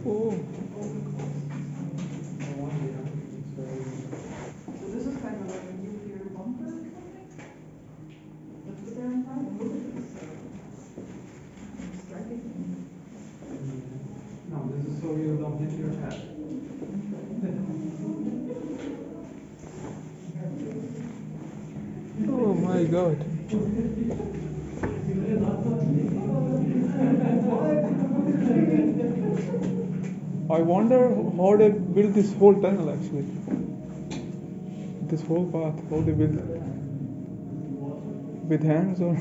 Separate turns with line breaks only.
Oh,
So this is kind of like a nuclear bunker or something? That's what they're implying. And look at this striking thing.
No, this is so you don't hit your head.
oh my God. I wonder how they built this whole tunnel actually. This whole path, how they built it. With hands or